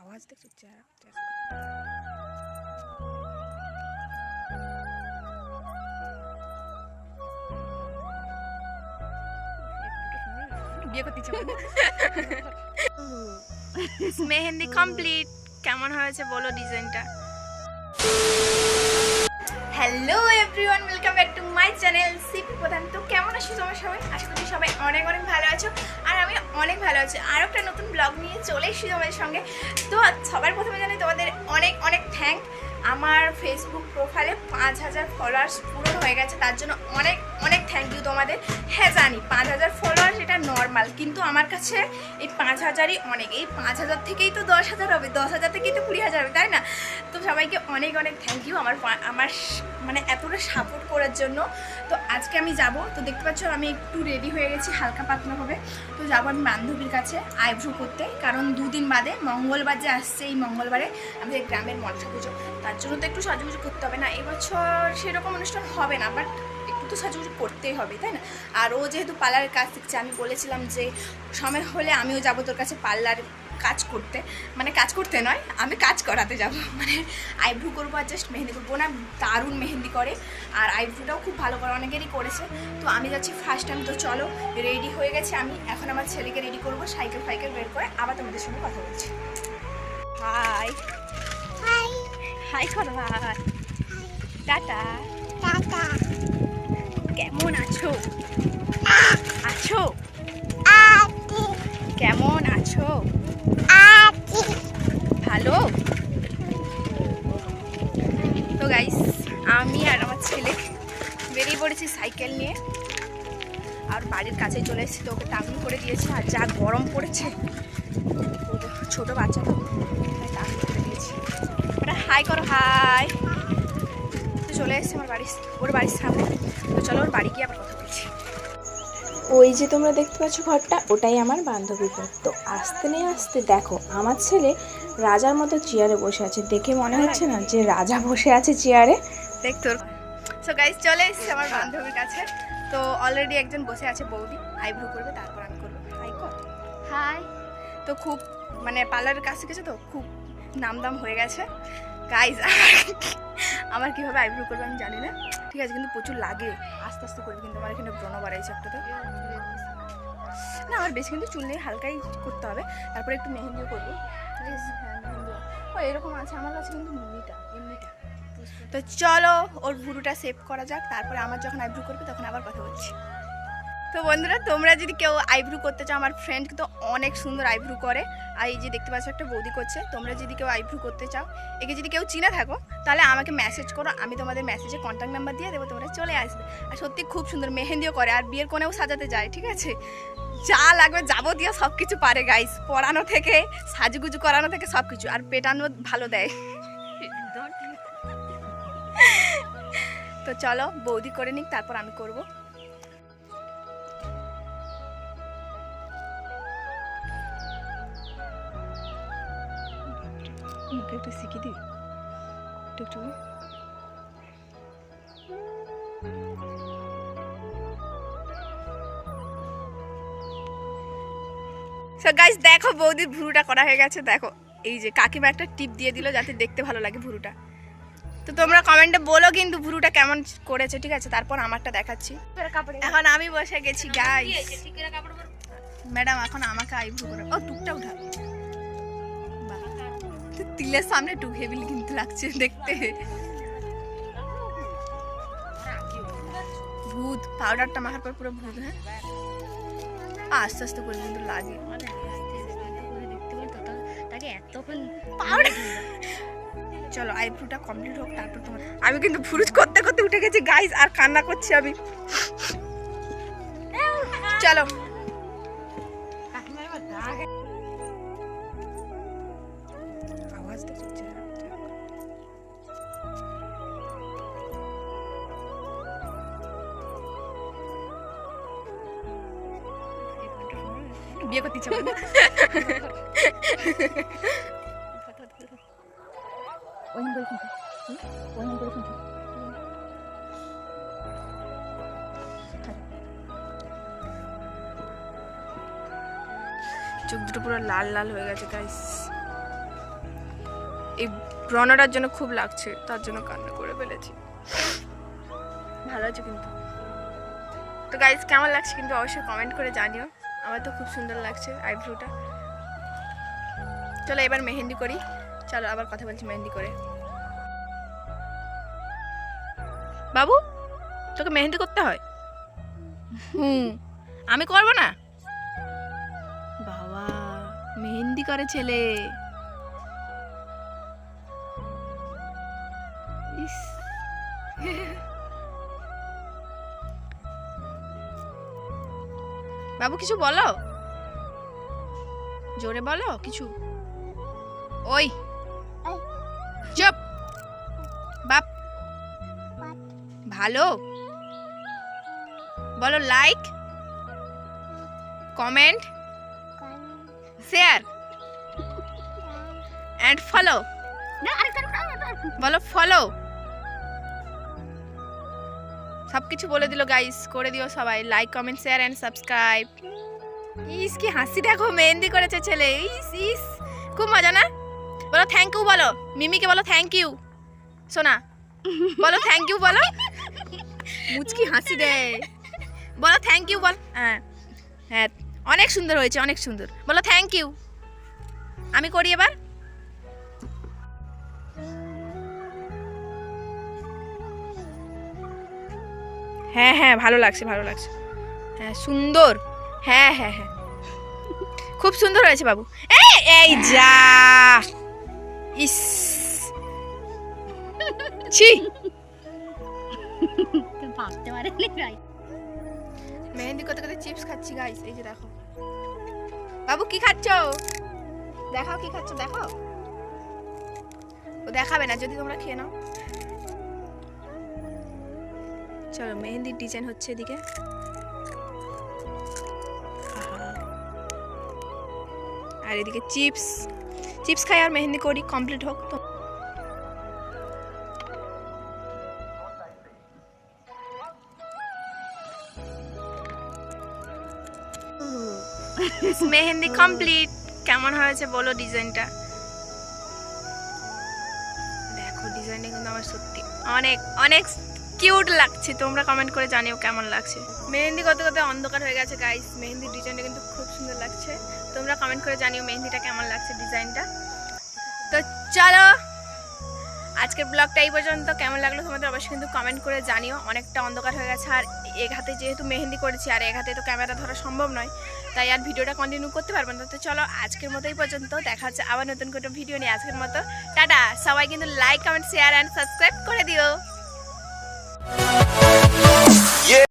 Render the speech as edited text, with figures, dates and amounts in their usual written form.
आवाज देख चेहरा বিয়ে করতে ইচ্ছে করে মেহেন্দি কমপ্লিট। কেমন হয়েছে বলো ডিজাইনটা? Hello everyone, welcome back to my channel CP প্রধান। তো কেমন আছো তোমরা সবাই? আশা করি সবাই অনেক অনেক ভালো আছো, আর আমি অনেক ভালো আছি। আর একটা নতুন ব্লগ নিয়ে চলে এসেছি তোমাদের সঙ্গে। তো সবার প্রথমে জানাই তোমাদের অনেক অনেক থ্যাঙ্ক। আমার ফেসবুক প্রোফাইলে 5000 ফলোয়ার্স পূরণ হয়ে গেছে, তার জন্য অনেক অনেক থ্যাংক ইউ তোমাদের। হ্যাঁ জানি 5000 ফলোয়ার্স এটা নর্মাল, কিন্তু আমার কাছে এই 5000ই অনেক। এই 5000 থেকেই তো 10,000 হবে, 10,000 থেকেই তো 20,000 হবে, তাই না? তো সবাইকে অনেক অনেক থ্যাংক ইউ আমার মানে এতটা সাপোর্ট করার জন্য। তো আজকে আমি যাব, তো দেখতে পাচ্ছ আমি একটু রেডি হয়ে গেছি হালকা পাতলা হবে। তো যাবো আমি বান্ধবীর কাছে আইব্রো করতে, কারণ দুদিন বাদে মঙ্গলবার যে আসছে, এই মঙ্গলবারে আমাদের গ্রামের মনসা পুজো, তার জন্য তো একটু সাজুগুজু করতে হবে না। এবছর সেরকম অনুষ্ঠান হবে না, বাট একটু তো সাজুগুজু করতেই হবে, তাই না? আর ও যেহেতু পার্লারের কাজ শিখছে, আমি বলেছিলাম যে সময় হলে আমিও যাবো তোর কাছে পার্লার কাজ করতে, মানে কাজ করতে নয়, আমি কাজ করাতে যাব, মানে আইব্রো করবো আর জাস্ট মেহেন্দি করবো। না দারুণ মেহেন্দি করে, আর আইব্রোটাও খুব ভালো করে, অনেকেরই করেছে। তো আমি যাচ্ছি ফার্স্ট টাইম। তো চলো রেডি হয়ে গেছি আমি, এখন আমার ছেলেকে রেডি করবো, সাইকেল ফাইকেল বের করে আবার তোমাদের সঙ্গে কথা বলছি। হাই হাই হাই করো, হাই টাটা টাটা। কেমন আছো? আছো কেমন আছো? ভালো। তো গাইস আমি আর আমার ছেলে বেরিয়ে পড়েছি সাইকেল নিয়ে, আর বাড়ির কাছে চলে এসেছি। তো ওকে টাঙন করে দিয়েছি, আর যা গরম পড়েছে, ছোট বাচ্চা তো টাঙন করে দিয়েছি। ওটা হাই করো, হাই। তো চলে এসেছি আমার ওর বাড়ির সামনে। তো চলো ওর বাড়ি গিয়ে আবার কথা বলছি। ওই যে তোমরা দেখতে পাচ্ছ ঘরটা, ওটাই আমার বান্ধবীর ঘর। তো আসতে দেখো আমার ছেলে রাজার মতো চেয়ারে বসে আছে। দেখে মনে হচ্ছে না যে রাজা বসে আছে চেয়ারে? দেখ তোর। সো গাইস চলে এসেছি আমার বান্ধবীর কাছে। তো অলরেডি একজন বসে আছে, বৌদি আইব্রো করবে, তারপর আমি করবো। হাই কর, হাই। তো খুব মানে পার্লারের কাছে গেছে, তো খুব নামদাম হয়ে গেছে গাইস। আমার কীভাবে আইব্রো করবে আমি জানি না, ঠিক আছে, কিন্তু প্রচুর লাগে। আস্তে আস্তে করবে, কিন্তু আমার এখানে ব্রণ বাড়াইছে একটা। তো না আমার বেশি কিন্তু চুল নেই, হালকাই করতে হবে। তারপরে একটু মেহেন্দিও করবো, ঠিক আছে? হ্যাঁ মেহেন্দিও ও এরকম আছে আমার কাছে, কিন্তু এমনিটা। তো চলো ওর ভুরুটা সেভ করা যাক, তারপরে আমার যখন আইব্রো করবে তখন আবার কথা বলছি। তো বন্ধুরা তোমরা যদি কেউ আইব্রো করতে চাও, আমার ফ্রেন্ড কিন্তু অনেক সুন্দর আইব্রো করে। আর এই যে দেখতে পাচ্ছ একটা বৌদি করছে। তোমরা যদি কেউ আইব্রো করতে চাও, একে যদি কেউ চিনে থাকো, তাহলে আমাকে মেসেজ করো, আমি তোমাদের মেসেজে কন্ট্যাক্ট নাম্বার দিয়ে দেবো, তোমরা চলে আসবে। আর সত্যি খুব সুন্দর মেহেন্দিও করে, আর বিয়ের কোণেও সাজাতে যায়, ঠিক আছে? যা লাগবে যাবতীয় সব কিছু পারে গাইস, পড়ানো থেকে সাজুগুজু করানো থেকে সব কিছু, আর পেটানো ভালো দেয়। তো চলো বৌদি করে নিক, তারপর আমি করবো। একটু শিখি দি একটু। সো গাইস দেখো বৌদির ভুরুটা করা হয়ে গেছে। দেখো এই যে কাকিমা একটা টিপ দিয়ে দিল যাতে দেখতে ভালো লাগে ভুরুটা। তো তোমরা কমেন্টে বলো কিন্তু ভুরুটা কেমন করেছে, ঠিক আছে? তারপর আমারটা দেখাচ্ছি। এখন আমি বসে গেছি গাইস। ম্যাডাম এখন আমাকে আইব্রো করে, ও টুকটা উঠা, তিলের সামনে টুক হেভিল কিন্তু লাগছে দেখতে। ভূত পাউডারটা মাখার পর পুরো ভূত। হ্যাঁ আস্তে আস্তে করে কিন্তু লাগে। চলো আইব্রোটা কমপ্লিট হোক, তারপর তোমার। আমি কিন্তু ফুরুজ করতে করতে উঠে গেছি গাইস, আর কান্না করছি আমি। চলো আওয়াজ দেখো বিয়ে করতে ইচ্ছে করে না? চোখ দুটো পুরো লাল লাল হয়ে গেছে গাইস। ব্রণটার জন্য খুব লাগছে, তার জন্য কান্না করে ফেলেছি। ভালো আছে কিন্তু। তো গাইজ কেমন লাগছে কিন্তু অবশ্যই কমেন্ট করে জানিও। আমার তো খুব সুন্দর লাগছে আইব্রোটা। চলো এবার মেহেন্দি করি। চলো আবার কথা বলছি মেহেন্দি করে। বাবু তোকে মেহেন্দি করতে হয়? আমি করবো না? বাবা মেহেন্দি করে ছেলে। ইস বাবু কিছু বলো, জোরে বলো কিছু। ওই চুপ বাপ। ভালো বলো, like comment share and follow. বলো ফলো। সব কিছু বলে দিল গাইস, করে দিও সবাই like comment share and subscribe. ইস কি হাসি দেখো, মেহেন্দি করেছে ছেলে। ইস ইস খুব মজা না? বলো থ্যাংক ইউ, বলো মিমিকে বলো থ্যাংক ইউ। সোনা বলো থ্যাংক ইউ, বলো। মুচকি হাসি দে, বলো থ্যাংক ইউ বল। হ্যাঁ হ্যাঁ অনেক সুন্দর হয়েছে, অনেক সুন্দর। বলো থ্যাংক ইউ। আমি করি এবার। হ্যাঁ হ্যাঁ ভালো লাগছে, ভালো লাগছে। হ্যাঁ সুন্দর। হ্যাঁ হ্যাঁ হ্যাঁ খুব সুন্দর হয়েছে বাবু। এই যা, ইস ছি। ভাবতে পারেনি ভাই। মেহেন্দি করতে করতে চিপস খাচ্ছি গাইস। এই যে দেখো বাবু কি খাচ্ছো, দেখাও কি খাচ্ছো, দেখো। ও দেখাবে না যদি তোমরা খেয়ে নাও। চলো মেহেন্দির ডিজাইন হচ্ছে এদিকে। আর এদিকে চিপস চিপস খাই আর মেহেন্দি করি, কমপ্লিট হোক তো। মেহেন্দি কমপ্লিট। কেমন হয়েছে বলো ডিজাইনটা? দেখো ডিজাইনটা কিন্তু আমার সত্যি অনেক অনেক কিউট লাগছে। তোমরা কমেন্ট করে জানিও কেমন লাগছে। মেহেন্দি করতে করতে অন্ধকার হয়ে গেছে গাইস। মেহেন্দির ডিজাইনটা কিন্তু খুব সুন্দর লাগছে। তোমরা কমেন্ট করে জানিও মেহেন্দিটা কেমন লাগছে, ডিজাইনটা। তো চলো আজকের ব্লগটা এই পর্যন্ত। কেমন লাগলো তোমাদের অবশ্যই কিন্তু কমেন্ট করে জানিও। অনেকটা অন্ধকার হয়ে গেছে, আর এক হাতে যেহেতু মেহেন্দি করেছি আর এক হাতে তো ক্যামেরা ধরা সম্ভব নয়, তাই আর ভিডিওটা কন্টিনিউ করতে পারবো না। তো চলো আজকের মতো এই পর্যন্ত, দেখা হচ্ছে আবার নতুন কোনো ভিডিও নিয়ে। আজকের মতো টাটা। সবাই কিন্তু like comment share and subscribe করে দিও।